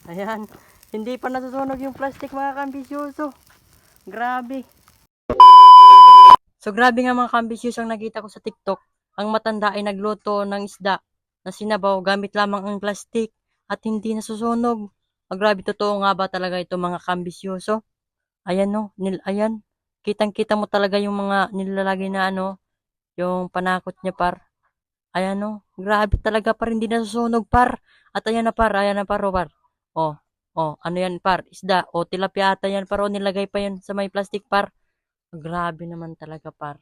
Ayan. Hindi pa nasusunog yung plastic mga kambisyoso. Grabe. So grabe nga mga kambisyoso ang nakita ko sa TikTok. Ang matanda ay nagluto ng isda na sinabaw gamit lamang ang plastic at hindi nasusunog. Grabe, totoo nga ba talaga ito mga kambisyoso? Ayan no, ayan. Kitang-kita mo talaga yung mga nilalagay na yung panakot niya par. Ayan no, grabe talaga par, hindi nasusunog par. At ayan na par, oh, par. Oh, ano yan par? Isda, tilapia ata yan par, nilagay pa yan sa may plastic par. Grabe naman talaga par.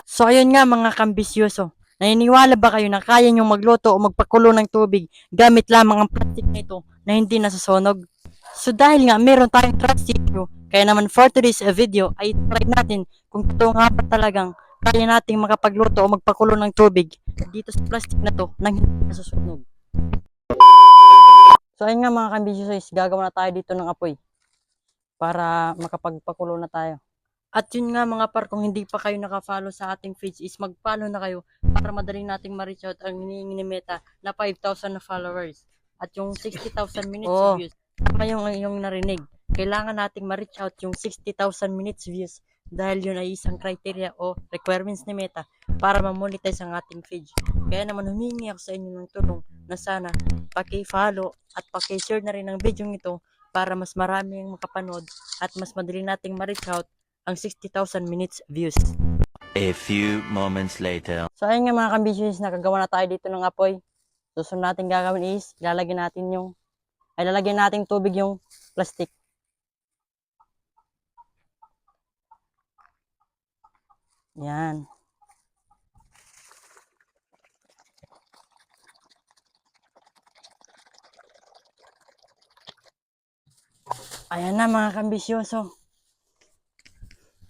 So ayun nga mga kambisyoso, naniniwala ba kayo na kaya nyong magluto o magpakulo ng tubig gamit lamang ang plastic na ito na hindi nasusunog? So dahil nga meron tayong trust issue, kaya naman for today's video ay try natin kung totoo nga ba talagang kaya nating makapagluto o magpakulo ng tubig dito sa plastic na to nang hindi nasusunog. So ayun nga mga kambisyoso, gagawa na tayo dito ng apoy para makapagpakulo na tayo. At yun nga mga par, kung hindi pa kayo naka-follow sa ating page is mag-follow na kayo para madali nating ma-reach out ang hinihingi ni Meta na 5,000 na followers at yung 60,000 minutes of views. Tama yung narinig. Kailangan nating ma-reach out yung 60,000 minutes views dahil yun ay isang criteria o requirements ni Meta para ma-monetize ang ating page. Kaya naman humingi ako sa inyo ng tulong na sana paki-follow at paki-share na rin ang video ito para mas marami ang makapanood at mas madali nating ma-reach out ang 60,000 minutes views. A few moments later. So ayun nga mga kambisyoso, nakagawa na tayo dito ng apoy. Susunod natin gagawin is lalagyan natin tubig yung plastic. Yan. Ayan na mga kambisyoso.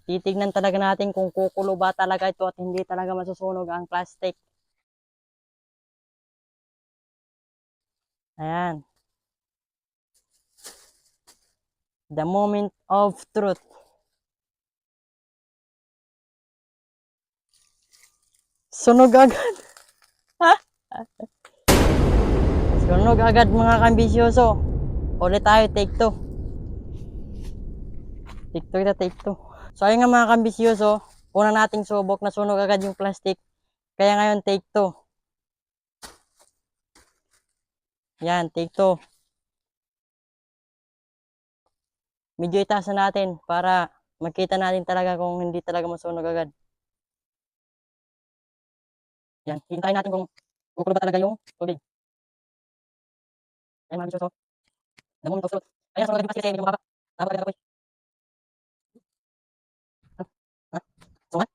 Titignan talaga natin kung kukulo ba talaga ito at hindi talaga masusunog ang plastic. Ayan. The moment of truth. Sunog agad. Sunog agad mga kambisyoso. Ulit tayo, take 2. Take 2. So ayun nga mga kambisyoso, una nating subok na sunog agad yung plastic. Kaya ngayon take 2. Yan, take 2. Medyo itaas na natin para makita natin talaga kung hindi talaga masunog agad. Yan, hintayin natin kung kukulo ba talaga yung tubig. Ayan mga kambisyoso, the moment of truth. Ayan, sunog agad yung plastic kasi medyo mababa. Tama agad ako eh. Sungat.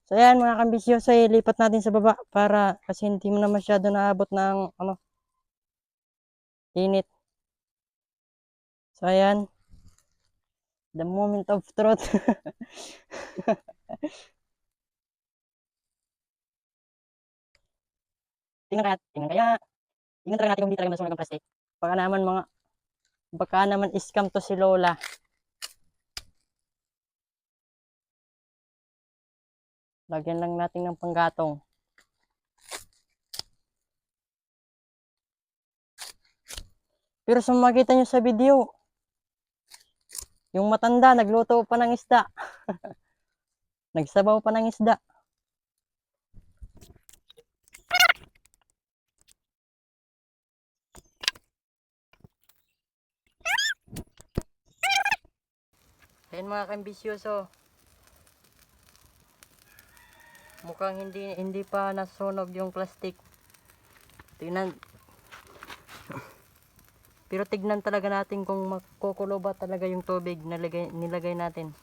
So ayan mga kambisyoso, lipat natin sa baba para kasi hindi mo na masyado naabot ng init. So ayan, the moment of truth. Tingnan kaya. Tingnan talaga natin kung hindi talaga masunog ang plastic. Baka naman scam to si Lola. Lagyan lang natin ng panggatong. Pero sa makita nyo sa video, yung matanda nagluto pa ng isda. Nagsabaw pa ng isda. Ayan mga kambisyoso. Mukhang hindi pa nasunog yung plastic. Tingnan. Pero tignan talaga natin kung makukulo ba talaga yung tubig na nilagay natin.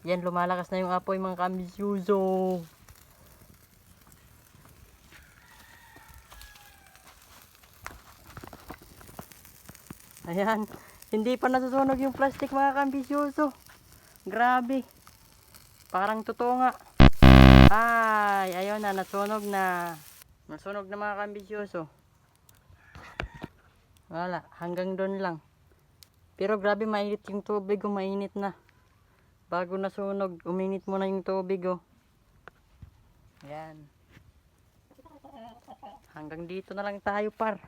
Yan, lumalakas na yung apoy mga kambisyoso. Ayan, hindi pa nasusunog yung plastic mga kambisyoso. Grabe. Parang totoo nga. Ay, ayun na, nasunog na. Nasunog na mga kambisyoso. Wala, hanggang doon lang. Pero grabe, mainit yung tubig, mainit na. Bago nasunog, uminit mo na yung tubig, oh. Yan. Hanggang dito na lang tayo par.